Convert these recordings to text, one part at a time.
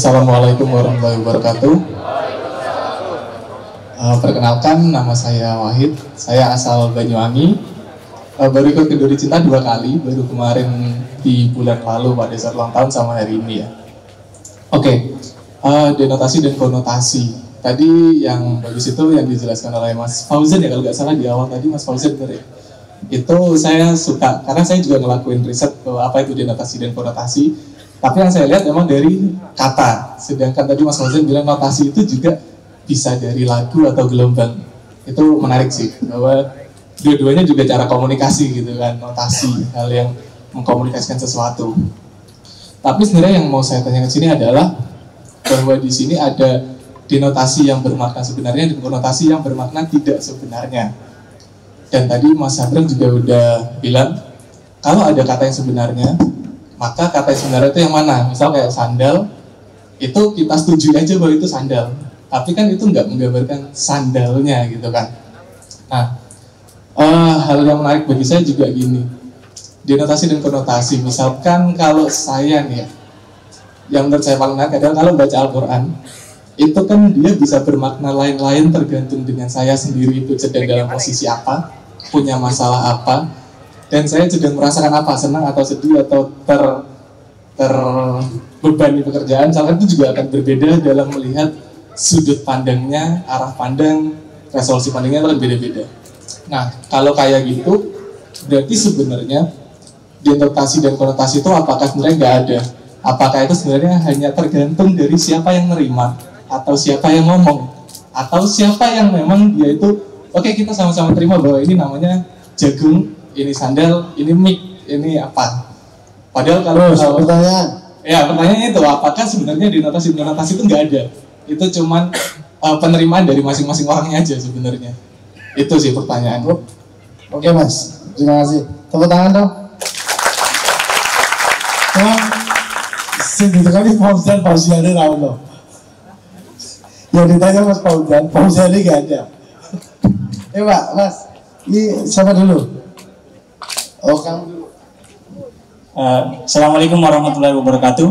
Assalamualaikum warahmatullahi wabarakatuh. Perkenalkan, nama saya Wahid. Saya asal Banyuwangi. Baru ikut Kenduri Cinta 2 kali. Baru kemarin di bulan lalu pada saat ulang tahun sama hari ini ya. Oke, denotasi dan konotasi. Tadi yang bagus itu yang dijelaskan oleh Mas Fauzan ya, kalau nggak salah di awal tadi Mas Fauzan bener ya. Itu saya suka karena saya juga ngelakuin riset bahwa apa itu denotasi dan konotasi. Tapi yang saya lihat memang dari kata. Sedangkan tadi Mas Fauzan bilang notasi itu juga bisa dari lagu atau gelombang. Itu menarik sih, bahwa dua-duanya juga cara komunikasi gitu kan, notasi, hal yang mengkomunikasikan sesuatu. Tapi sebenarnya yang mau saya tanya ke sini adalah bahwa di sini ada denotasi yang bermakna sebenarnya dan konotasi yang bermakna tidak sebenarnya. Dan tadi Mas Sabrang juga udah bilang kalau ada kata yang sebenarnya, maka kata yang sebenarnya itu yang mana? Misal kayak sandal, itu kita setuju aja bahwa itu sandal. Tapi kan itu nggak menggambarkan sandalnya gitu kan. Nah, hal yang menarik bagi saya juga gini. Denotasi dan konotasi. Misalkan kalau saya nih, yang menurut saya paling menarik adalah kalau baca Al-Quran, itu kan dia bisa bermakna lain-lain tergantung dengan saya sendiri itu sedang dalam posisi apa, punya masalah apa, dan saya sedang merasakan apa, senang atau sedih atau terbebani pekerjaan. Misalkan itu juga akan berbeda dalam melihat sudut pandangnya, arah pandang, resolusi pandangnya akan beda-beda. Nah, kalau kayak gitu, berarti sebenarnya denotasi dan konotasi itu apakah sebenarnya nggak ada? Apakah itu sebenarnya hanya tergantung dari siapa yang nerima, atau siapa yang ngomong, atau siapa yang memang dia itu, oke, kita sama-sama terima bahwa ini namanya jagung, ini sandal, ini mic, ini apa? Padahal kalau pertanyaannya itu apakah sebenarnya denotasi dan konotasi itu nggak ada? Itu cuman penerimaan dari masing-masing orangnya aja sebenarnya. Itu sih pertanyaan. Oke Mas, terima kasih. Tepuk tangan dong. Segitu kali Fauzan Fauziani Rauno. Yang ditanya Mas Fauzan, Fauziani gak ada. Pak, Mas, ini siapa dulu? Oh, kamu dulu. Assalamualaikum warahmatullahi wabarakatuh.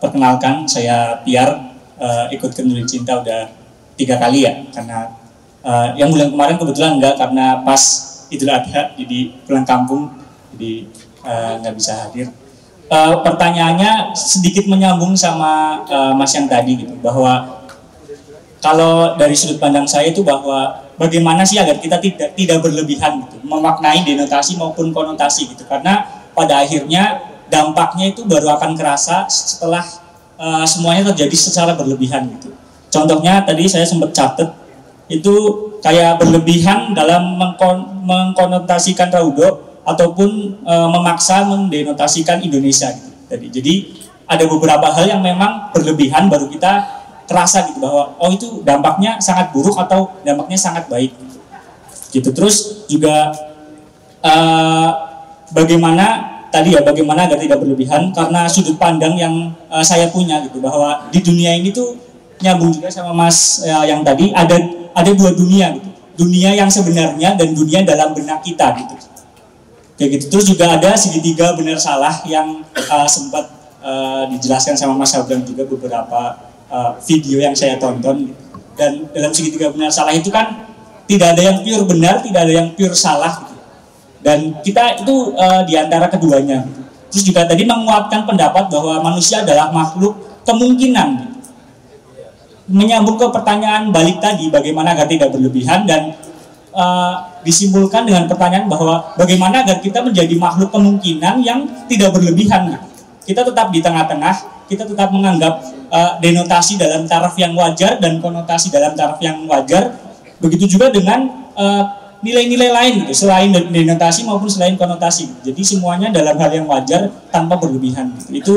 Perkenalkan, saya Piar, ikut Kenduri Cinta udah 3 kali ya, karena yang bulan kemarin kebetulan enggak, karena pas Idul Adha, jadi pulang kampung, jadi nggak bisa hadir. Pertanyaannya sedikit menyambung sama Mas yang tadi gitu, bahwa kalau dari sudut pandang saya itu bahwa bagaimana sih agar kita tidak berlebihan gitu, memaknai denotasi maupun konotasi gitu, karena pada akhirnya dampaknya itu baru akan kerasa setelah semuanya terjadi secara berlebihan gitu. Contohnya tadi saya sempat catat itu kayak berlebihan dalam mengkonotasikan Raudo ataupun memaksa mendenotasikan Indonesia gitu. Jadi ada beberapa hal yang memang berlebihan baru kita terasa gitu, bahwa oh itu dampaknya sangat buruk atau dampaknya sangat baik gitu. Terus juga bagaimana agar tidak berlebihan, karena sudut pandang yang saya punya gitu, bahwa di dunia ini tuh nyambung juga sama Mas yang tadi, ada 2 dunia gitu, dunia yang sebenarnya dan dunia dalam benak kita gitu. Kayak gitu. Terus juga ada segitiga benar salah yang sempat dijelaskan sama Mas Abraham juga beberapa video yang saya tonton gitu. Dan dalam segitiga benar salah itu kan tidak ada yang pure benar, tidak ada yang pure salah gitu. Dan kita itu di antara keduanya gitu. Terus juga tadi menguatkan pendapat bahwa manusia adalah makhluk kemungkinan gitu. Menyambung ke pertanyaan balik tadi, bagaimana agar tidak berlebihan, dan disimpulkan dengan pertanyaan bahwa bagaimana agar kita menjadi makhluk kemungkinan yang tidak berlebihan. Kita tetap di tengah-tengah, kita tetap menganggap denotasi dalam taraf yang wajar dan konotasi dalam taraf yang wajar. Begitu juga dengan nilai-nilai lain gitu, selain denotasi maupun selain konotasi. Jadi semuanya dalam hal yang wajar tanpa berlebihan gitu. Itu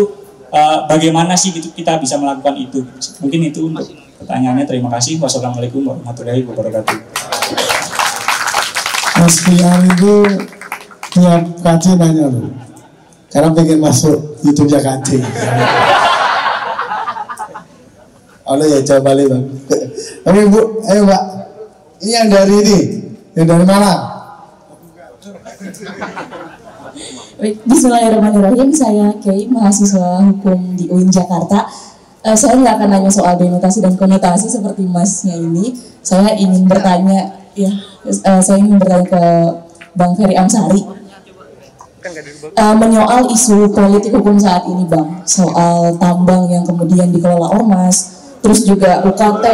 bagaimana sih gitu kita bisa melakukan itu? Mungkin itu untuk pertanyaannya. Terima kasih. Wassalamualaikum warahmatullahi wabarakatuh. Mas Piar itu tiap kaji nanya loh, karena pengen masuk YouTube-nya kaji. Oleh ya jawab balik Bang. Oke Bu, ayo Mbak. Ini yang dari mana? Bismillahirrahmanirrahim. Saya Kay, mahasiswa hukum di UIN Jakarta. Saya nggak akan nanya soal denotasi dan konotasi seperti masnya ini. Saya ingin bertanya, saya ingin bertanya ke Bang Ferry Amsari. Menyoal isu politik hukum saat ini, Bang, soal tambang yang kemudian dikelola ormas, terus juga UKT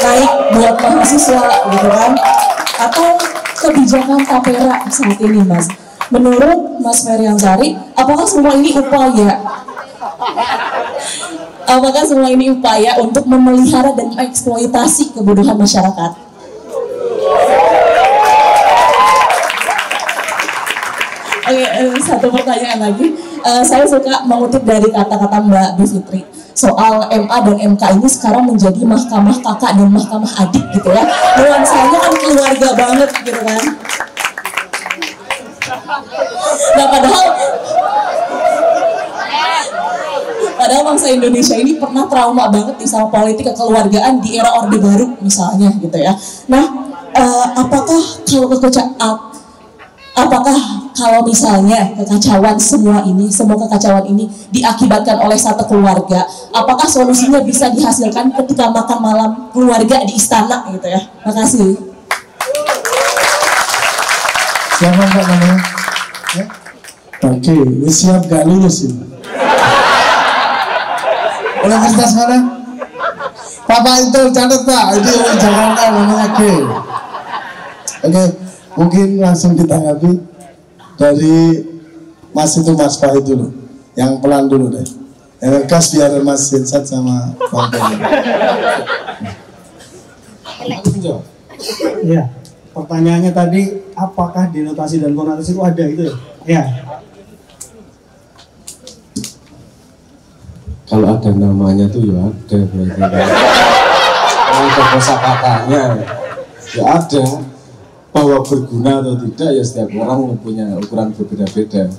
naik buat mahasiswa, gitu kan? Atau kebijakan tapera saat ini, Mas. Menurut Mas Ferry Amsari, apakah semua ini upaya? Apakah semua ini upaya untuk memelihara dan mengeksploitasi kebodohan masyarakat? Oke, satu pertanyaan lagi. Saya suka mengutip dari kata-kata Mbak Bivitri soal MA dan MK ini sekarang menjadi mahkamah kakak dan mahkamah adik gitu ya. Nuansanya kan keluarga banget gitu kan. Nah, padahal bangsa Indonesia ini pernah trauma banget nih sama politik kekeluargaan di era Orde Baru misalnya gitu ya. Nah, apakah kalau misalnya semua kekacauan ini diakibatkan oleh satu keluarga, apakah solusinya bisa dihasilkan ketika makan malam keluarga di istana gitu ya? Makasih. Siapa Mbak namanya? Ya? Oke, ini siap gak lulus ini? Universitas mana? Papa itu catat Pak, itu yang Jakarta namanya K. Oke, mungkin langsung ditanggapi dari Mas itu Mas Fahid dulu, yang pelan dulu deh. Yang ngegas biar Mas Vincent sama Bang Ferry. Iya, pertanyaannya tadi apakah denotasi dan konotasi itu ada gitu ya? Ya. Kalau ada namanya tuh ya ada berarti. Kalau ada kosakatanya ya ada. Bahwa berguna atau tidak ya setiap orang punya ukuran berbeda-beda.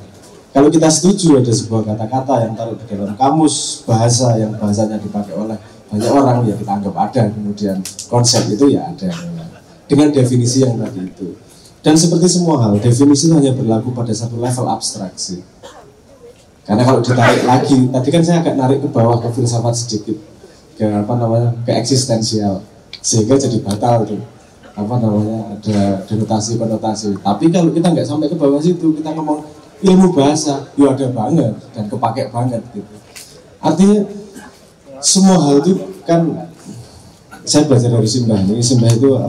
Kalau kita setuju ada sebuah kata-kata yang taruh di dalam kamus bahasa yang bahasanya dipakai oleh banyak orang ya kita anggap ada, kemudian konsep itu ya ada dengan definisi yang tadi itu. Dan seperti semua hal, definisi itu hanya berlaku pada satu level abstraksi. Karena kalau ditarik lagi, tadi kan saya agak narik ke bawah ke filsafat sedikit, ke ke eksistensial, sehingga jadi batal tuh. Ada denotasi konotasi. Tapi kalau kita nggak sampai ke bawah situ, kita ngomong ilmu bahasa, ya ada banget dan kepake banget gitu. Artinya semua hal itu kan saya belajar dari Simbah. Ini Simbah itu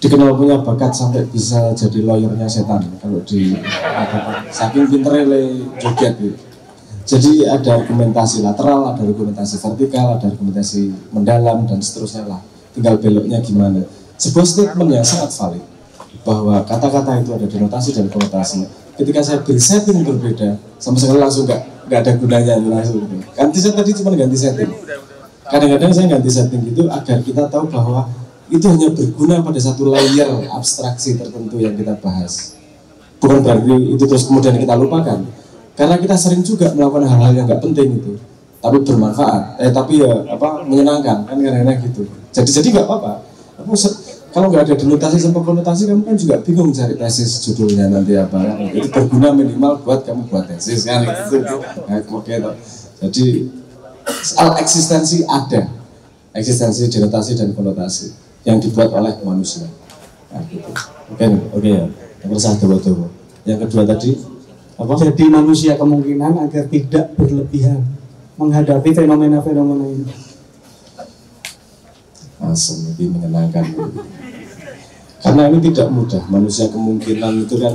dikenal punya bakat sampai bisa jadi lawyernya setan kalau di saking pinternya joget gitu. Jadi ada argumentasi lateral, ada argumentasi vertikal, ada argumentasi mendalam dan seterusnya lah. Tinggal beloknya gimana. Sebuah statement yang sangat valid bahwa kata-kata itu ada denotasi dan konotasi. Ketika saya beri setting berbeda, sama sekali langsung nggak ada gunanya langsung gitu. Ganti saya tadi cuma ganti setting. Kadang-kadang saya ganti setting gitu agar kita tahu bahwa itu hanya berguna pada satu layer abstraksi tertentu yang kita bahas. Bukan berarti itu terus kemudian kita lupakan. Karena kita sering juga melakukan hal-hal yang nggak penting itu, tapi bermanfaat, tapi menyenangkan kan kadang-kadang gitu. Jadi nggak apa-apa. Kalau nggak ada denotasi sama konotasi, kamu kan juga bingung cari tesis judulnya nanti apa. Itu berguna minimal buat kamu buat tesis kan gitu. Jadi soal eksistensi ada, eksistensi denotasi dan konotasi yang dibuat oleh manusia. Nah, gitu. Oke ya. Yang kedua Yang kedua tadi apa? Jadi manusia kemungkinan agar tidak berlebihan menghadapi fenomena-fenomena ini. Asem, lebih menyenangkan. Karena ini tidak mudah. Manusia kemungkinan itu kan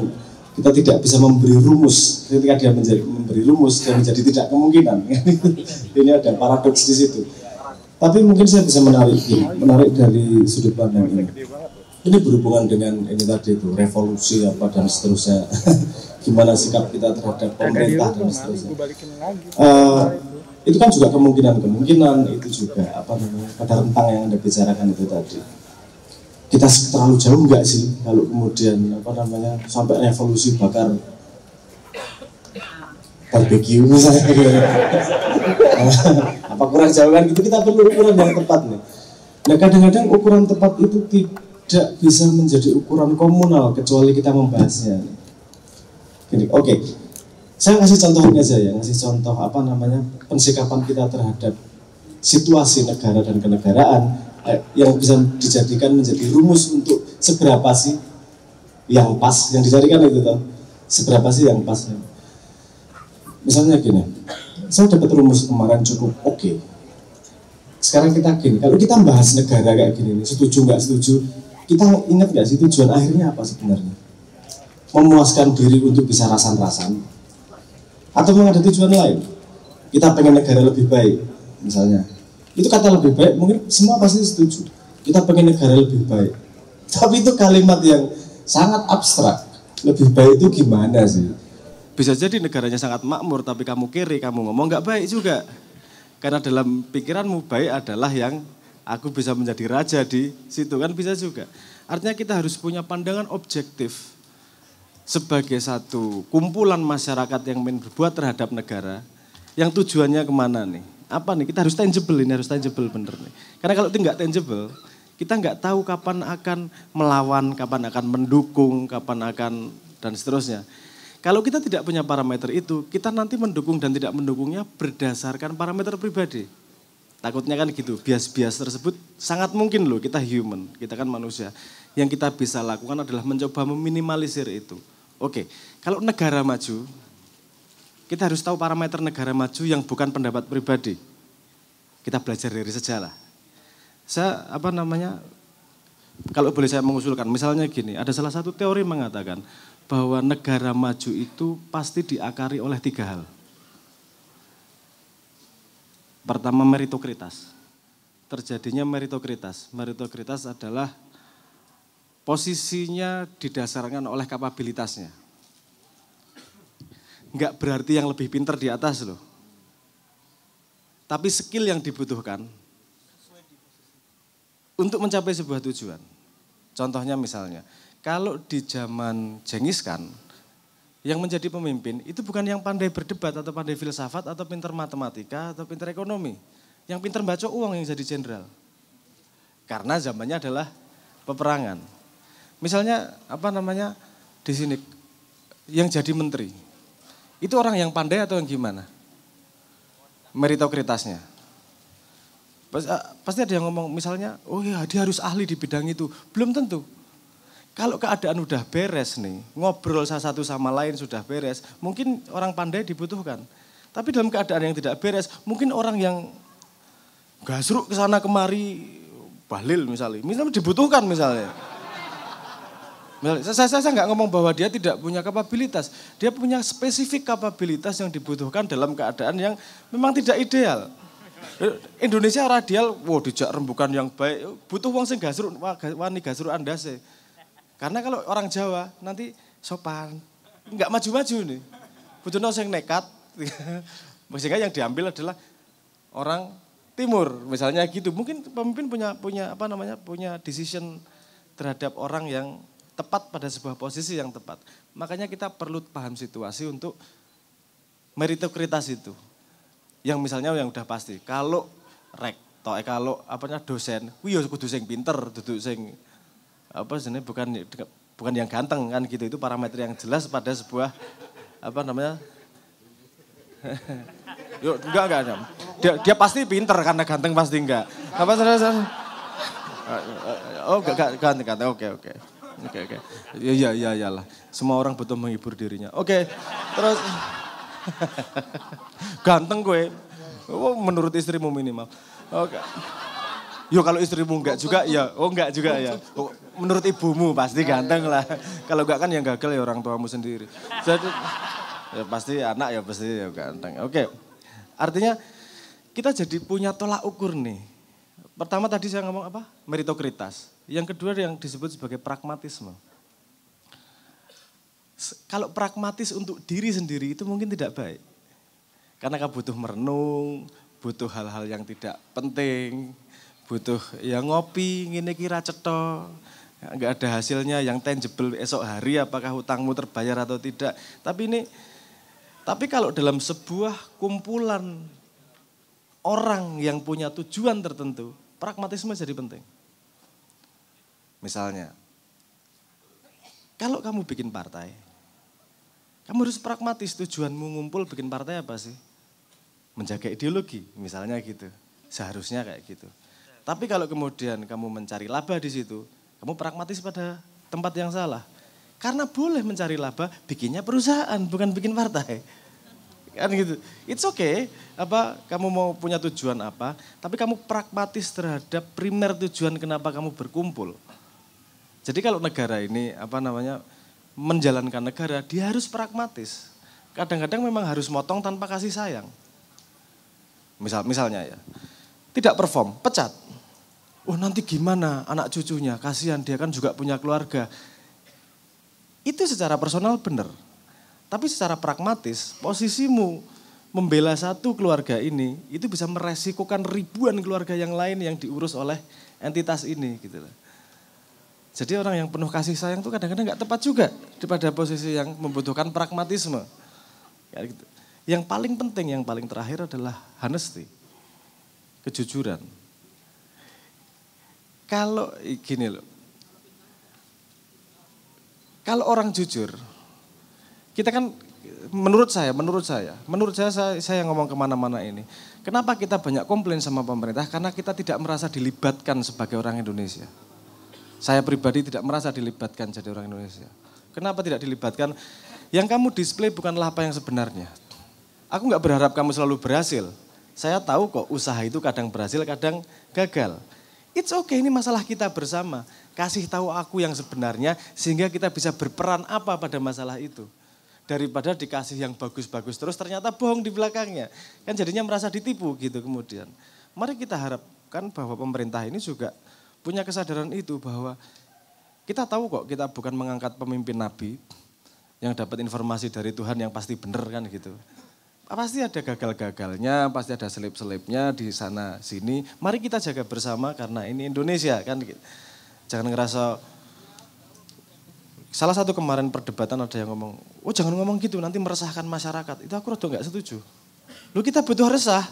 kita tidak bisa memberi rumus. Ketika dia memberi rumus, dia menjadi tidak kemungkinan. Ini ada paradoks di situ. Tapi mungkin saya bisa menarik dari sudut pandang ini. Ini berhubungan dengan ini tadi itu revolusi apa dan seterusnya. Gimana sikap kita terhadap pemerintah dan seterusnya. Itu kan juga kemungkinan itu juga pada rentang yang Anda bicarakan itu tadi. Kita terlalu jauh enggak sih kalau kemudian sampai revolusi bakar barbecue misalnya. Apa kurang jauh kan gitu, kita perlu ukuran yang tepat nih. Nah kadang-kadang ukuran tepat itu tidak bisa menjadi ukuran komunal kecuali kita membahasnya. Gini, oke. Saya ngasih contoh ini aja ya, ngasih contoh pensikapan kita terhadap situasi negara dan kenegaraan yang bisa dijadikan menjadi rumus untuk seberapa sih yang pas, yang dijadikan itu toh, seberapa sih yang pas. Misalnya gini, saya dapat rumus kemarin cukup oke. Sekarang kita gini, kalau kita bahas negara kayak gini, setuju nggak setuju, kita ingat nggak sih tujuan akhirnya apa sebenarnya? Memuaskan diri untuk bisa rasan-rasan, atau memang ada tujuan lain? Kita pengen negara lebih baik, misalnya. Itu kata lebih baik, mungkin semua pasti setuju. Kita pengen negara lebih baik. Tapi itu kalimat yang sangat abstrak. Lebih baik itu gimana sih? Bisa jadi negaranya sangat makmur, tapi kamu kiri, kamu ngomong nggak baik juga. Karena dalam pikiranmu baik adalah yang aku bisa menjadi raja di situ, kan bisa juga. Artinya kita harus punya pandangan objektif sebagai satu kumpulan masyarakat yang ingin berbuat terhadap negara, yang tujuannya kemana nih? Apa nih? Kita harus tangible, ini harus tangible bener nih. Karena kalau itu nggak tangible, kita nggak tahu kapan akan melawan, kapan akan mendukung, kapan akan dan seterusnya. Kalau kita tidak punya parameter itu, kita nanti mendukung dan tidak mendukungnya berdasarkan parameter pribadi. Takutnya kan gitu, bias-bias tersebut sangat mungkin loh, kita human, kita kan manusia. Yang kita bisa lakukan adalah mencoba meminimalisir itu. Oke, kalau negara maju, kita harus tahu parameter negara maju yang bukan pendapat pribadi. Kita belajar dari sejarah. Saya kalau boleh saya mengusulkan, misalnya gini, ada salah satu teori mengatakan bahwa negara maju itu pasti diakari oleh 3 hal. Pertama, meritokratis. Terjadinya meritokratis. Meritokratis adalah posisinya didasarkan oleh kapabilitasnya. Enggak berarti yang lebih pintar di atas loh. Tapi skill yang dibutuhkan untuk mencapai sebuah tujuan. Contohnya misalnya, kalau di zaman Genghis Khan, yang menjadi pemimpin itu bukan yang pandai berdebat atau pandai filsafat atau pintar matematika atau pintar ekonomi. Yang pintar baca uang yang jadi jenderal. Karena zamannya adalah peperangan. Misalnya di sini yang jadi menteri. Itu orang yang pandai atau yang gimana? Meritokratisnya. Pasti ada yang ngomong misalnya, oh ya dia harus ahli di bidang itu. Belum tentu. Kalau keadaan udah beres nih, ngobrol satu sama lain sudah beres, mungkin orang pandai dibutuhkan. Tapi dalam keadaan yang tidak beres, mungkin orang yang gasruk ke sana kemari, bahlil misalnya dibutuhkan misalnya. Saya nggak ngomong bahwa dia tidak punya kapabilitas, dia punya spesifik kapabilitas yang dibutuhkan dalam keadaan yang memang tidak ideal. Indonesia radial, dijak rembukan yang baik, butuh wong sing gasruk, wani gasruk andase. Karena kalau orang Jawa nanti sopan, nggak maju-maju nih. Butuhnya yang nekat, sehingga yang diambil adalah orang Timur, misalnya gitu. Mungkin pemimpin punya decision terhadap orang yang tepat pada sebuah posisi yang tepat. Makanya kita perlu paham situasi untuk meritokratis itu. Yang misalnya yang udah pasti, kalau rektor, kalau dosen, yo kudu sing pinter, dudu sing bukan yang ganteng kan gitu, itu parameter yang jelas pada sebuah Yuk, enggak. Dia pasti pinter karena ganteng pasti enggak. Enggak ganteng. Oke. Iyalah. Semua orang butuh menghibur dirinya. Oke. Terus ganteng gue. Menurut istrimu minimal. Oke. Yo kalau istrimu enggak juga ya. Enggak juga ya. Menurut ibumu pasti ganteng lah. Kalau enggak kan yang gagal ya orang tuamu sendiri. Jadi ya pasti anak ya pasti ya ganteng. Oke. Artinya kita jadi punya tolak ukur nih. Pertama tadi saya ngomong apa? Meritokratis. Yang kedua yang disebut sebagai pragmatisme. Kalau pragmatis untuk diri sendiri itu mungkin tidak baik. Karena kamu butuh merenung, butuh hal-hal yang tidak penting, butuh ya ngopi, ngene kira cetok, nggak ada hasilnya yang tangible esok hari apakah hutangmu terbayar atau tidak. Tapi kalau dalam sebuah kumpulan orang yang punya tujuan tertentu, pragmatisme jadi penting. Misalnya, kalau kamu bikin partai, kamu harus pragmatis, tujuanmu ngumpul bikin partai apa sih? Menjaga ideologi, misalnya gitu. Seharusnya kayak gitu. Tapi kalau kemudian kamu mencari laba di situ, kamu pragmatis pada tempat yang salah. Karena boleh mencari laba, bikinnya perusahaan, bukan bikin partai. Kan gitu. It's okay, kamu mau punya tujuan apa, tapi kamu pragmatis terhadap primer tujuan kenapa kamu berkumpul. Jadi kalau negara ini menjalankan negara, dia harus pragmatis. Kadang-kadang memang harus motong tanpa kasih sayang. Misalnya ya, tidak perform, pecat. Oh nanti gimana anak cucunya, kasihan dia kan juga punya keluarga. Itu secara personal benar. Tapi secara pragmatis, posisimu membela satu keluarga ini, itu bisa meresikokan ribuan keluarga yang lain yang diurus oleh entitas ini. Gitu. Jadi orang yang penuh kasih sayang itu kadang-kadang gak tepat juga pada posisi yang membutuhkan pragmatisme. Kayak gitu. Yang paling penting, yang paling terakhir adalah honesty, kejujuran. Kalau gini loh, kalau orang jujur, kita kan menurut saya ngomong kemana-mana ini. Kenapa kita banyak komplain sama pemerintah? Karena kita tidak merasa dilibatkan sebagai orang Indonesia. Saya pribadi tidak merasa dilibatkan jadi orang Indonesia. Kenapa tidak dilibatkan? Yang kamu display bukanlah apa yang sebenarnya. Aku nggak berharap kamu selalu berhasil. Saya tahu kok usaha itu kadang berhasil, kadang gagal. It's okay, ini masalah kita bersama. Kasih tahu aku yang sebenarnya sehingga kita bisa berperan apa pada masalah itu. Daripada dikasih yang bagus-bagus terus ternyata bohong di belakangnya. Kan jadinya merasa ditipu gitu kemudian. Mari kita harapkan bahwa pemerintah ini juga punya kesadaran itu bahwa kita tahu kok kita bukan mengangkat pemimpin nabi yang dapat informasi dari Tuhan yang pasti benar kan gitu. Pasti ada gagal-gagalnya, pasti ada selip-selipnya di sana sini. Mari kita jaga bersama karena ini Indonesia kan. Jangan ngerasa, salah satu kemarin perdebatan ada yang ngomong, oh jangan ngomong gitu nanti meresahkan masyarakat. Itu aku rada gak setuju. Lu kita butuh resah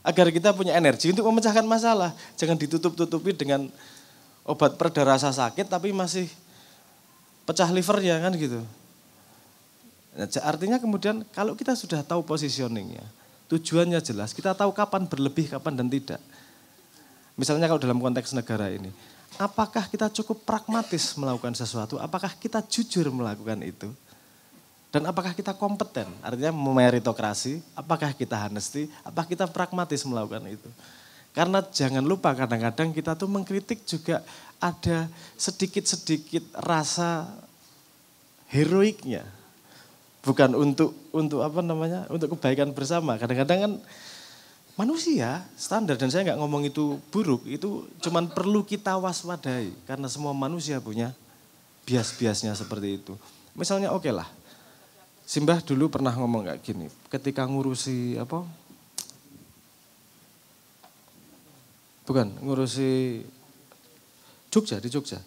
agar kita punya energi untuk memecahkan masalah. Jangan ditutup-tutupi dengan obat pereda rasa sakit tapi masih pecah livernya kan gitu. Nah, artinya kemudian kalau kita sudah tahu positioningnya, tujuannya jelas, kita tahu kapan berlebih, kapan dan tidak. Misalnya kalau dalam konteks negara ini, apakah kita cukup pragmatis melakukan sesuatu, apakah kita jujur melakukan itu, dan apakah kita kompeten, artinya meritokrasi, apakah kita honesty, apakah kita pragmatis melakukan itu. Karena jangan lupa kadang-kadang kita tuh mengkritik juga ada sedikit-sedikit rasa heroiknya. Bukan untuk untuk kebaikan bersama. Kadang-kadang kan manusia standar, dan saya nggak ngomong itu buruk, itu cuman perlu kita waspadai. Karena semua manusia punya bias-biasnya seperti itu. Misalnya oke lah, Simbah dulu pernah ngomong kayak gini, ketika ngurusi ngurusi Jogja, di Jogja.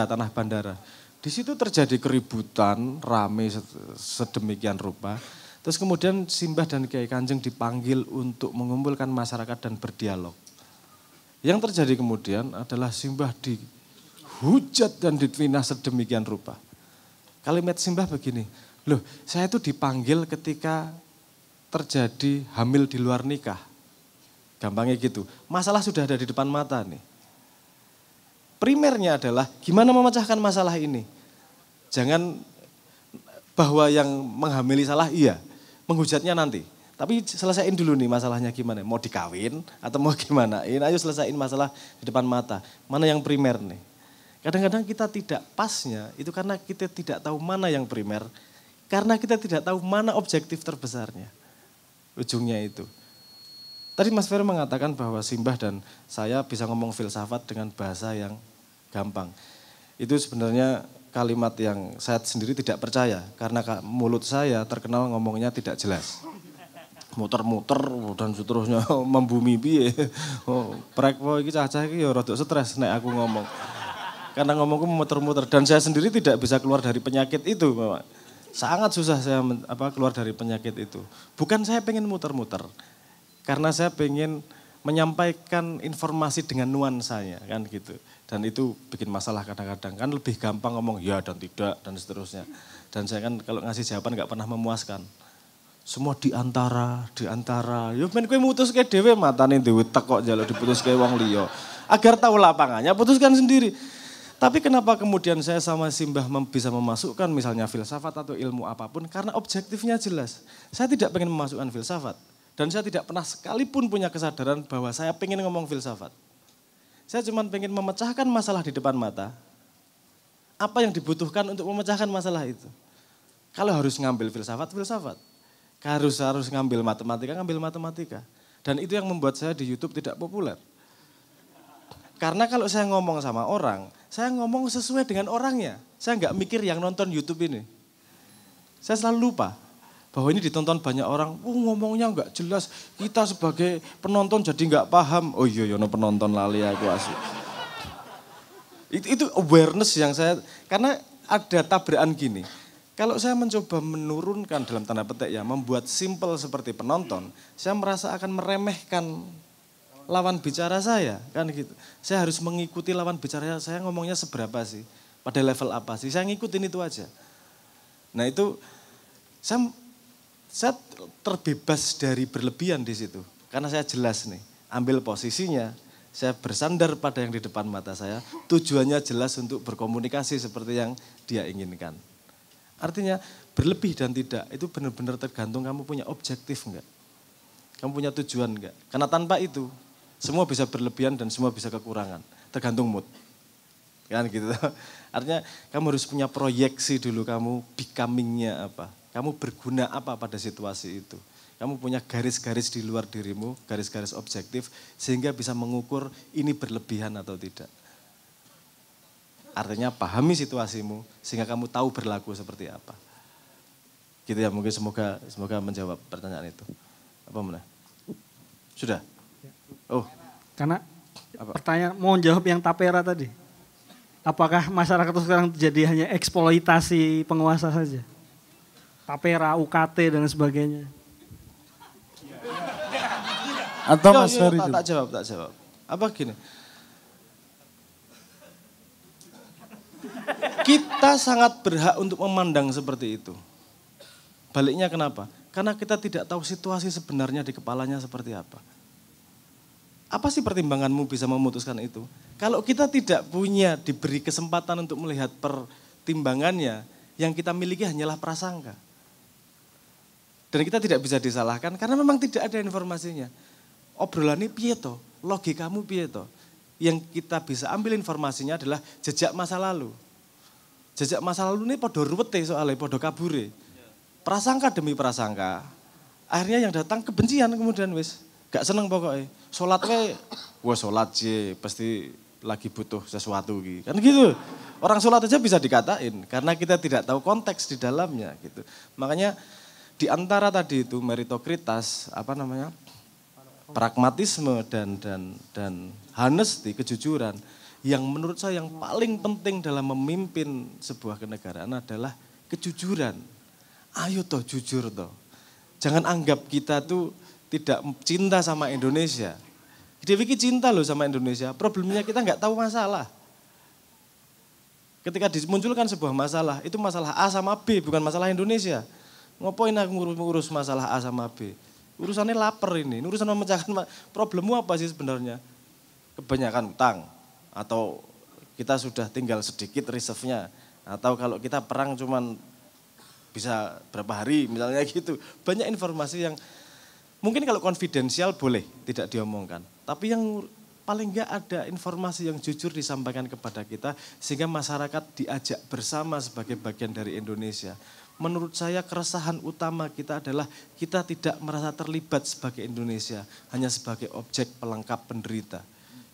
Tanah bandara. Di situ terjadi keributan, rame sedemikian rupa. Terus kemudian Simbah dan Kiai Kanjeng dipanggil untuk mengumpulkan masyarakat dan berdialog. Yang terjadi kemudian adalah Simbah dihujat dan difitnah sedemikian rupa. Kalimat Simbah begini, loh saya itu dipanggil ketika terjadi hamil di luar nikah. Gampangnya gitu, masalah sudah ada di depan mata nih. Primernya adalah gimana memecahkan masalah ini. Jangan bahwa yang menghamili salah iya, menghujatnya nanti. Tapi selesaiin dulu nih masalahnya gimana. Mau dikawin atau mau gimana. Ayo selesaiin masalah di depan mata. Mana yang primer nih. Kadang-kadang kita tidak pasnya itu karena kita tidak tahu mana yang primer. Karena kita tidak tahu mana objektif terbesarnya. Ujungnya itu. Tadi Mas Ferry mengatakan bahwa Simbah dan saya bisa ngomong filsafat dengan bahasa yang gampang. Itu sebenarnya kalimat yang saya sendiri tidak percaya. Karena mulut saya terkenal ngomongnya tidak jelas. Muter-muter dan seterusnya membumi piye. Prek iki cacah iki ya rada stres nek aku ngomong. Karena ngomongku muter-muter dan saya sendiri tidak bisa keluar dari penyakit itu, Bapak. Sangat susah saya keluar dari penyakit itu. Bukan saya pengen muter-muter. Karena saya pengen menyampaikan informasi dengan nuansanya kan gitu. Dan itu bikin masalah kadang-kadang. Kan lebih gampang ngomong ya dan tidak dan seterusnya. Dan saya kan kalau ngasih jawaban gak pernah memuaskan. Semua diantara. Ya men kowe mutuske dhewe matane diwetek kok njaluk diputuske wong liya. Agar tahu lapangannya putuskan sendiri. Tapi kenapa kemudian saya sama Simbah bisa memasukkan misalnya filsafat atau ilmu apapun? Karena objektifnya jelas. Saya tidak pengen memasukkan filsafat. Dan saya tidak pernah sekalipun punya kesadaran bahwa saya pengen ngomong filsafat. Saya cuma pengen memecahkan masalah di depan mata. Apa yang dibutuhkan untuk memecahkan masalah itu? Kalau harus ngambil filsafat, filsafat. Harus ngambil matematika. Dan itu yang membuat saya di YouTube tidak populer. Karena kalau saya ngomong sama orang, saya ngomong sesuai dengan orangnya. Saya nggak mikir yang nonton YouTube ini. Saya selalu lupa bahwa ini ditonton banyak orang, ngomongnya nggak jelas. Kita sebagai penonton jadi nggak paham. Oh iya, no penonton lali aku asli. Itu awareness yang saya, karena ada tabrakan gini. Kalau saya mencoba menurunkan dalam tanda petik ya, membuat simple seperti penonton, saya merasa akan meremehkan lawan bicara saya, kan gitu. Saya harus mengikuti lawan bicara saya ngomongnya seberapa sih, pada level apa sih, saya ngikutin itu aja. Nah itu, saya terbebas dari berlebihan di situ, karena saya jelas nih, ambil posisinya, saya bersandar pada yang di depan mata saya, tujuannya jelas untuk berkomunikasi seperti yang dia inginkan. Artinya berlebih dan tidak, itu benar-benar tergantung kamu punya objektif enggak, kamu punya tujuan enggak, karena tanpa itu, semua bisa berlebihan dan semua bisa kekurangan, tergantung mood. Kan gitu. Artinya kamu harus punya proyeksi dulu kamu becoming-nya apa. Kamu berguna apa pada situasi itu. Kamu punya garis-garis di luar dirimu, garis-garis objektif sehingga bisa mengukur ini berlebihan atau tidak. Artinya pahami situasimu sehingga kamu tahu berlaku seperti apa. Gitu ya, mungkin semoga menjawab pertanyaan itu. Apa mana? Sudah? Oh. Karena pertanyaan mau jawab yang tapera tadi. Apakah masyarakat sekarang jadi hanya eksploitasi penguasa saja? Tapera, UKT dan sebagainya. Atau Mas Ferry? Tak jawab. Apa gini? Kita sangat berhak untuk memandang seperti itu. Baliknya kenapa? Karena kita tidak tahu situasi sebenarnya di kepalanya seperti apa. Apa sih pertimbanganmu bisa memutuskan itu? Kalau kita tidak punya diberi kesempatan untuk melihat pertimbangannya, yang kita miliki hanyalah prasangka. Dan kita tidak bisa disalahkan karena memang tidak ada informasinya. Obrolan ini piye to? Logikamu piye to? Yang kita bisa ambil informasinya adalah jejak masa lalu. Jejak masa lalu ini podo ruwete soalnya, podo kabure. Prasangka demi prasangka. Akhirnya yang datang kebencian kemudian wis. Gak seneng pokoknya. Sholat sholat sih pasti lagi butuh sesuatu gitu. Kan gitu. Orang sholat aja bisa dikatain karena kita tidak tahu konteks di dalamnya gitu. Makanya di antara tadi itu meritokritas, pragmatisme dan honesty, kejujuran, yang menurut saya yang paling penting dalam memimpin sebuah kenegaraan adalah kejujuran. Ayo toh jujur toh. Jangan anggap kita tuh tidak cinta sama Indonesia. Dewi cinta loh sama Indonesia, problemnya kita nggak tahu masalah. Ketika dimunculkan sebuah masalah, itu masalah A sama B, bukan masalah Indonesia. Ngapain aku ngurus masalah A sama B? Urusannya lapar ini, urusan memecahkan problemmu apa sih sebenarnya? Kebanyakan utang, atau kita sudah tinggal sedikit reserve-nya, atau kalau kita perang cuman bisa berapa hari misalnya gitu. Banyak informasi yang mungkin kalau konfidensial boleh tidak diomongkan. Tapi yang paling enggak ada informasi yang jujur disampaikan kepada kita sehingga masyarakat diajak bersama sebagai bagian dari Indonesia. Menurut saya keresahan utama kita adalah kita tidak merasa terlibat sebagai Indonesia, hanya sebagai objek pelengkap penderita.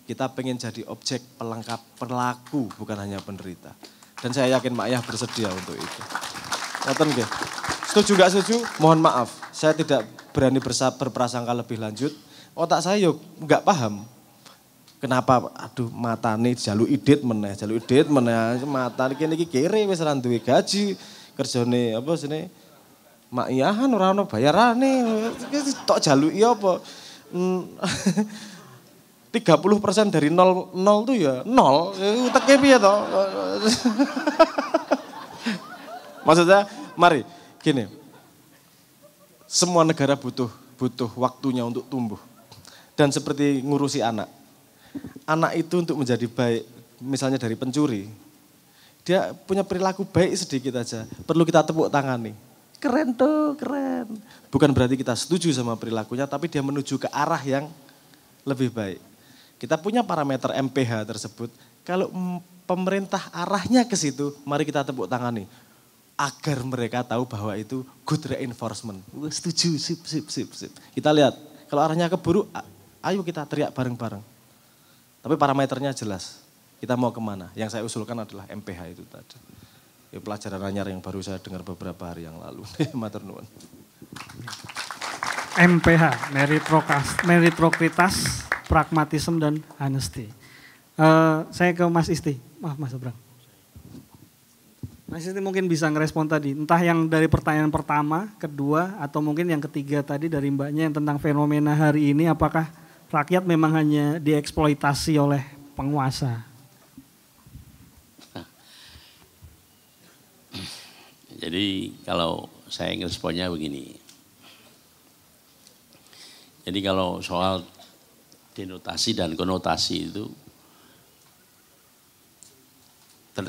Kita pengen jadi objek pelengkap pelaku, bukan hanya penderita. Dan saya yakin Mak Yah bersedia untuk itu. Ngoten nggih. Setuju gak setuju? Mohon maaf, saya tidak berani berprasangka lebih lanjut. Otak saya yuk nggak paham. Kenapa? Aduh matane jaluk idit meneh, mata iki kere wis ra duwe gaji. Kerjane apa sini Mak Yahan ora ono bayarane tok jaluki apa 30% dari nol tuh ya nol. Uteknya piye toh? Maksudnya, mari gini. Semua negara butuh waktunya untuk tumbuh. Dan seperti ngurusi anak. Anak itu untuk menjadi baik, misalnya dari pencuri, dia punya perilaku baik sedikit aja. Perlu kita tepuk tangani. Keren tuh, keren. Bukan berarti kita setuju sama perilakunya, tapi dia menuju ke arah yang lebih baik. Kita punya parameter MPH tersebut. Kalau pemerintah arahnya ke situ, mari kita tepuk tangani. Agar mereka tahu bahwa itu good reinforcement. Setuju, sip. Kita lihat, kalau arahnya ke buruk, ayo kita teriak bareng-bareng. Tapi parameternya jelas. Kita mau kemana? Yang saya usulkan adalah MPH itu tadi. Ya, pelajaran anyar yang baru saya dengar beberapa hari yang lalu. Matur nuwun. MPH, meritokratitas, pragmatisme dan honesty. Saya ke Mas Isti. Mas Abrang. Mas Isti mungkin bisa ngerespon tadi. Entah yang dari pertanyaan pertama, kedua, atau mungkin yang ketiga tadi dari mbaknya yang tentang fenomena hari ini. Apakah rakyat memang hanya dieksploitasi oleh penguasa? Jadi kalau saya ngeresponnya begini. Jadi kalau soal denotasi dan konotasi itu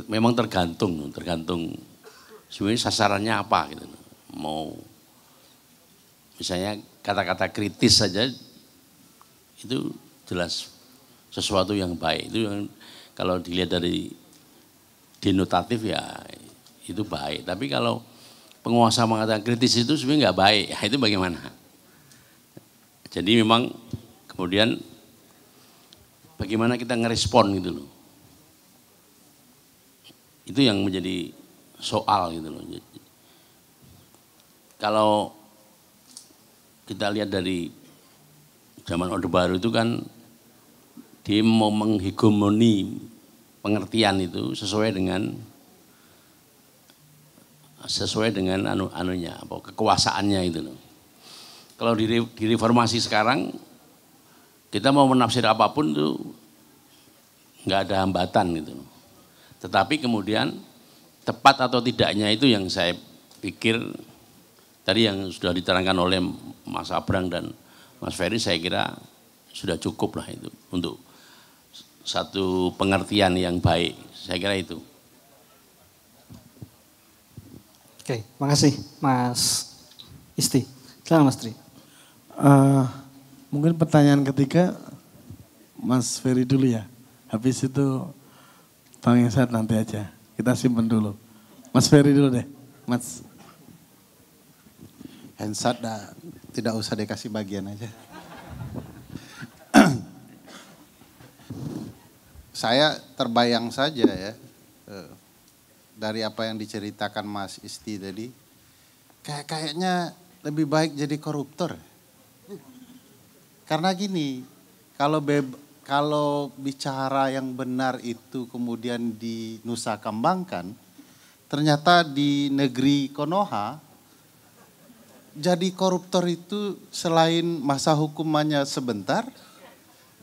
memang tergantung sebenarnya sasarannya apa gitu. Mau misalnya kata-kata kritis saja itu jelas sesuatu yang baik. Itu yang kalau dilihat dari denotatif ya itu baik. Tapi kalau penguasa mengatakan kritis itu sebenarnya nggak baik, ya itu bagaimana? Jadi memang kemudian bagaimana kita ngerespon gitu loh. Itu yang menjadi soal gitu loh. Kalau kita lihat dari zaman Orde Baru itu kan dia mau menghegemoni pengertian itu sesuai dengan anunya apa kekuasaannya itu loh. Kalau di reformasi sekarang kita mau menafsir apapun tuh nggak ada hambatan gitu. Tetapi kemudian tepat atau tidaknya itu yang saya pikir tadi yang sudah diterangkan oleh Mas Abrang dan Mas Ferry saya kira sudah cukup lah itu untuk satu pengertian yang baik. Saya kira itu. Oke, makasih Mas Isti. Silakan Mas Tri. Mungkin pertanyaan ketiga Mas Ferry dulu ya. Habis itu Bang Hensat nanti aja. Kita simpen dulu. Mas Ferry dulu deh. Mas Hensat tidak usah dikasih bagian aja. Saya terbayang saja ya dari apa yang diceritakan Mas Isti tadi. Kayaknya lebih baik jadi koruptor. Karena gini, kalau bicara yang benar itu kemudian di Nusa Kambangkan, ternyata di negeri Konoha, jadi koruptor itu selain masa hukumannya sebentar,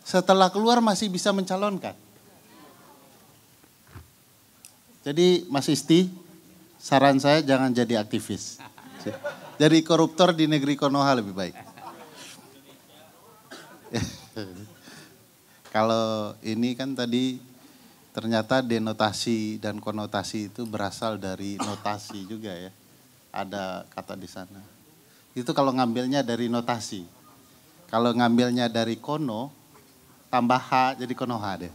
setelah keluar masih bisa mencalonkan. Jadi Mas Isti, saran saya jangan jadi aktivis. Jadi koruptor di negeri Konoha lebih baik. Kalau ini kan tadi ternyata denotasi dan konotasi itu berasal dari notasi juga ya. Ada kata di sana. Itu kalau ngambilnya dari notasi. Kalau ngambilnya dari kono, tambah H jadi Konoha deh.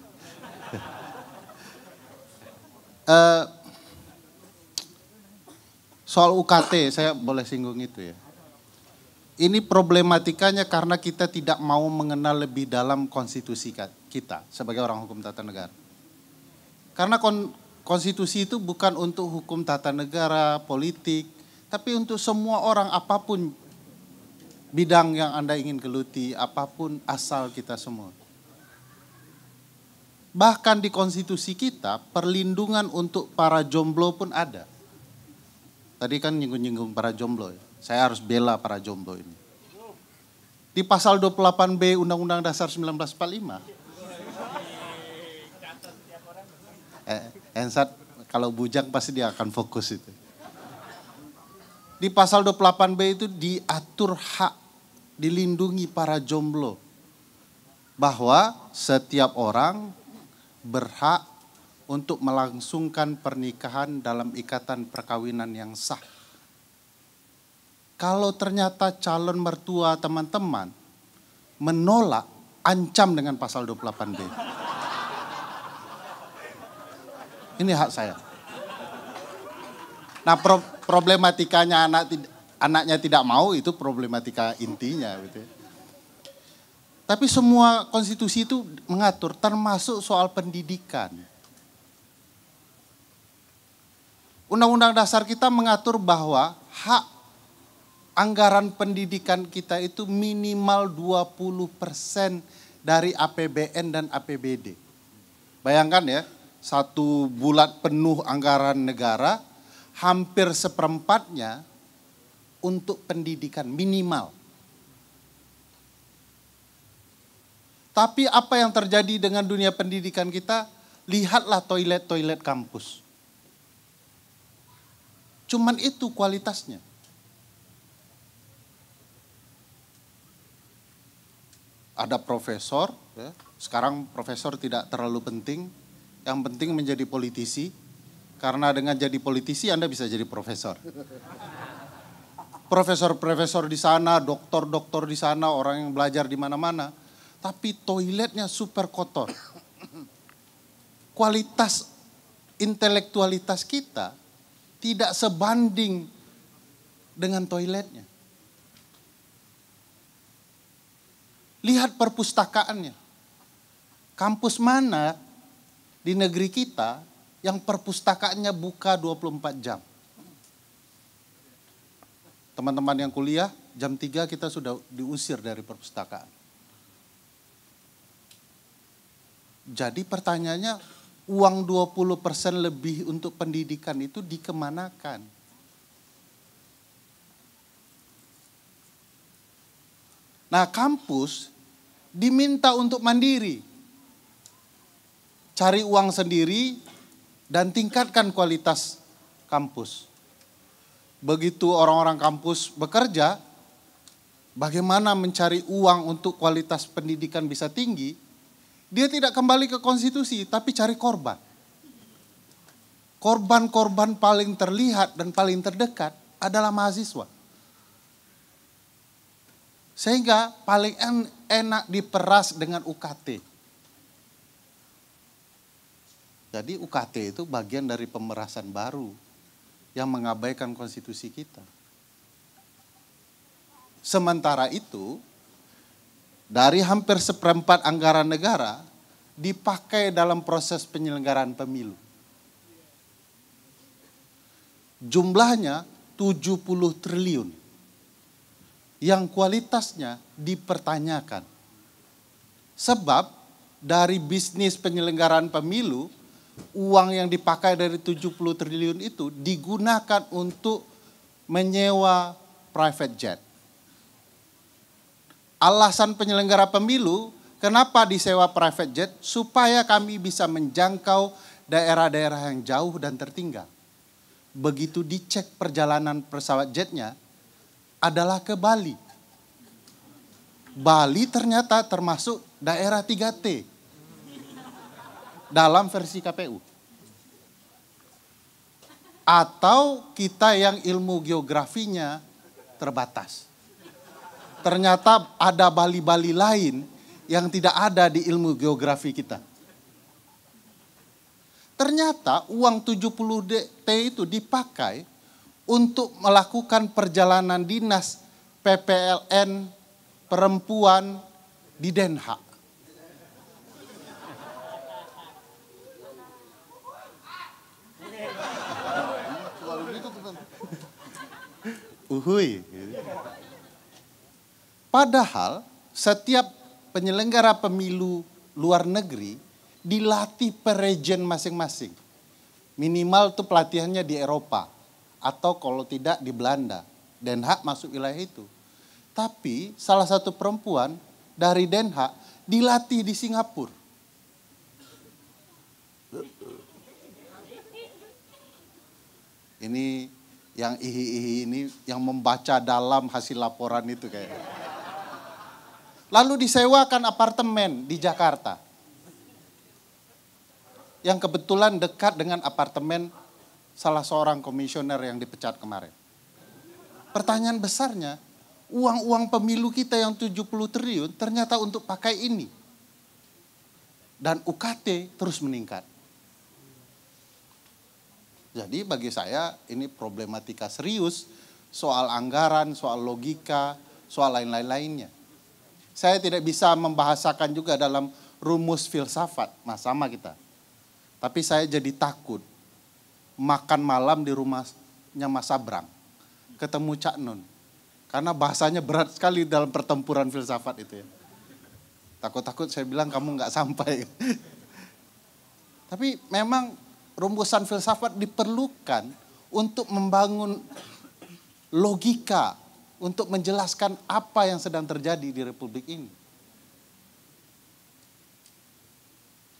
Soal UKT, saya boleh singgung itu ya. Ini problematikanya karena kita tidak mau mengenal lebih dalam konstitusi kita sebagai orang hukum tata negara. Karena konstitusi itu bukan untuk hukum tata negara, politik, tapi untuk semua orang apapun bidang yang Anda ingin geluti, apapun asal kita semua. Bahkan di konstitusi kita, perlindungan untuk para jomblo pun ada. Tadi kan nyinggung-nyinggung para jomblo ya. Saya harus bela para jomblo ini. Di pasal 28B Undang-Undang Dasar 1945. Ensat kalau bujang pasti dia akan fokus itu. Di pasal 28B itu diatur hak, dilindungi para jomblo. Bahwa setiap orang berhak untuk melangsungkan pernikahan dalam ikatan perkawinan yang sah. Kalau ternyata calon mertua teman-teman menolak, ancam dengan pasal 28B. Ini hak saya. Nah, problematikanya anaknya tidak mau itu problematika intinya gitu ya. Tapi semua konstitusi itu mengatur termasuk soal pendidikan. Undang-undang dasar kita mengatur bahwa hak anggaran pendidikan kita itu minimal 20% dari APBN dan APBD. Bayangkan ya, 1 bulan penuh anggaran negara, hampir seperempatnya untuk pendidikan minimal. Tapi apa yang terjadi dengan dunia pendidikan kita? Lihatlah toilet-toilet kampus. Cuman itu kualitasnya. Ada profesor, ya. Sekarang profesor tidak terlalu penting, yang penting menjadi politisi, karena dengan jadi politisi Anda bisa jadi profesor. Profesor-profesor di sana, doktor-doktor di sana, orang yang belajar di mana-mana, tapi toiletnya super kotor. Kualitas intelektualitas kita tidak sebanding dengan toiletnya. Lihat perpustakaannya. Kampus mana di negeri kita yang perpustakaannya buka 24 jam? Teman-teman yang kuliah, jam 3 kita sudah diusir dari perpustakaan. Jadi pertanyaannya, uang 20% lebih untuk pendidikan itu dikemanakan? Nah, kampus diminta untuk mandiri. Cari uang sendiri dan tingkatkan kualitas kampus. Begitu orang-orang kampus bekerja, bagaimana mencari uang untuk kualitas pendidikan bisa tinggi, dia tidak kembali ke konstitusi, tapi cari korban. Korban-korban paling terlihat dan paling terdekat adalah mahasiswa. Sehingga paling enak diperas dengan UKT. Jadi UKT itu bagian dari pemerasan baru yang mengabaikan konstitusi kita. Sementara itu, dari hampir seperempat anggaran negara dipakai dalam proses penyelenggaraan pemilu. Jumlahnya 70 triliun. Yang kualitasnya dipertanyakan. Sebab dari bisnis penyelenggaraan pemilu, uang yang dipakai dari 70 triliun itu digunakan untuk menyewa private jet. Alasan penyelenggara pemilu, kenapa disewa private jet? Supaya kami bisa menjangkau daerah-daerah yang jauh dan tertinggal. Begitu dicek perjalanan pesawat jetnya, adalah ke Bali. Bali ternyata termasuk daerah 3T dalam versi KPU. Atau kita yang ilmu geografinya terbatas. Ternyata ada Bali-Bali lain yang tidak ada di ilmu geografi kita. Ternyata uang 70T itu dipakai untuk melakukan perjalanan dinas PPLN perempuan di Den Haag. Uhuy. Padahal setiap penyelenggara pemilu luar negeri dilatih per region masing-masing. Minimal tuh pelatihannya di Eropa. Atau kalau tidak di Belanda. Den Haag masuk wilayah itu. Tapi salah satu perempuan dari Den Haag dilatih di Singapura. Ini yang ihi-ihi ini yang membaca dalam hasil laporan itu kayak. Lalu disewakan apartemen di Jakarta. Yang kebetulan dekat dengan apartemen salah seorang komisioner yang dipecat kemarin. Pertanyaan besarnya, uang-uang pemilu kita yang 70 triliun ternyata untuk pakai ini. Dan UKT terus meningkat. Jadi bagi saya ini problematika serius soal anggaran, soal logika, soal lain-lainnya. Saya tidak bisa membahasakan juga dalam rumus filsafat, sama kita. Tapi saya jadi takut makan malam di rumahnya Mas Sabrang, ketemu Cak Nun. Karena bahasanya berat sekali dalam pertempuran filsafat itu ya. Takut-takut saya bilang kamu nggak sampai. Tapi memang rumusan filsafat diperlukan untuk membangun logika, untuk menjelaskan apa yang sedang terjadi di Republik ini.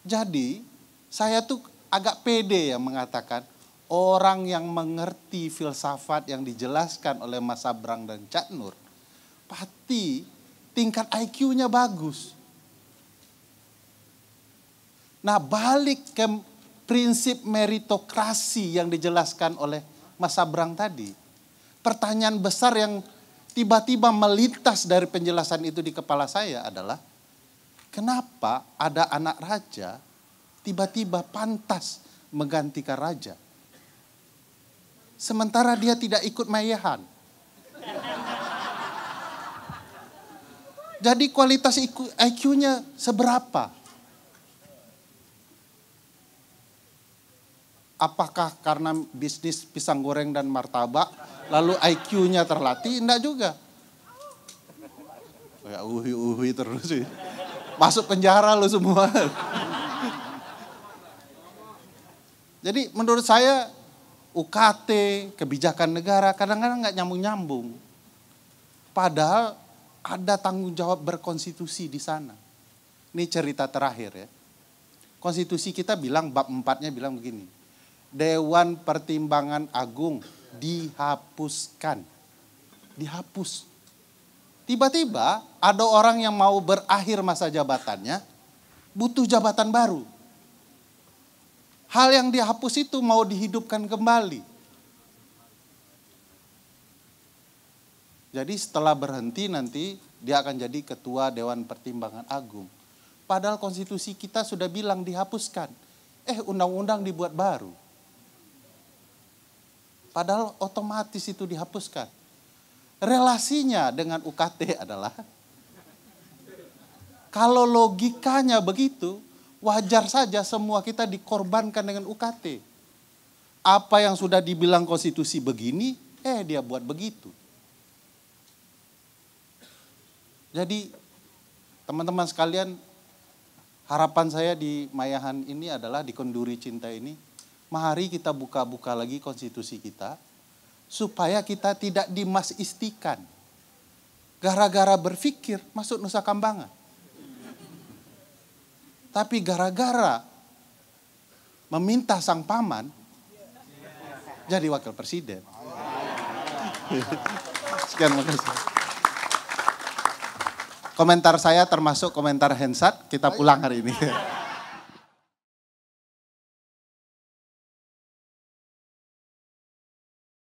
Jadi, saya tuh agak pede ya mengatakan orang yang mengerti filsafat yang dijelaskan oleh Mas Sabrang dan Cak Nur, pasti tingkat IQ-nya bagus. Nah, balik ke prinsip meritokrasi yang dijelaskan oleh Mas Sabrang tadi. Pertanyaan besar yang tiba-tiba melintas dari penjelasan itu di kepala saya adalah, kenapa ada anak raja tiba-tiba pantas menggantikan raja? Sementara dia tidak ikut mayahan. Jadi kualitas IQ-nya seberapa? Apakah karena bisnis pisang goreng dan martabak, lalu IQ-nya terlatih? Enggak juga. Ya uhi terus sih. Masuk penjara lo semua. Jadi menurut saya UKT, kebijakan negara kadang-kadang nggak nyambung-nyambung. Padahal ada tanggung jawab berkonstitusi di sana. Ini cerita terakhir ya. Konstitusi kita bilang, bab 4-nya bilang begini. Dewan Pertimbangan Agung dihapuskan. Dihapus. Tiba-tiba ada orang yang mau berakhir masa jabatannya, butuh jabatan baru. Hal yang dihapus itu mau dihidupkan kembali. Jadi setelah berhenti nanti dia akan jadi ketua Dewan Pertimbangan Agung. Padahal konstitusi kita sudah bilang dihapuskan. Undang-undang dibuat baru. Padahal otomatis itu dihapuskan. Relasinya dengan UKT adalah, kalau logikanya begitu, wajar saja semua kita dikorbankan dengan UKT. Apa yang sudah dibilang konstitusi begini, dia buat begitu. Jadi teman-teman sekalian, harapan saya di Mayahan ini adalah, di Kenduri Cinta ini, mari kita buka-buka lagi konstitusi kita, supaya kita tidak dimasistikan. Gara-gara berpikir masuk Nusa Kambangan. Tapi gara-gara meminta sang paman jadi wakil presiden. Sekian, makasih. Komentar saya termasuk komentar Hensat, kita pulang hari ini.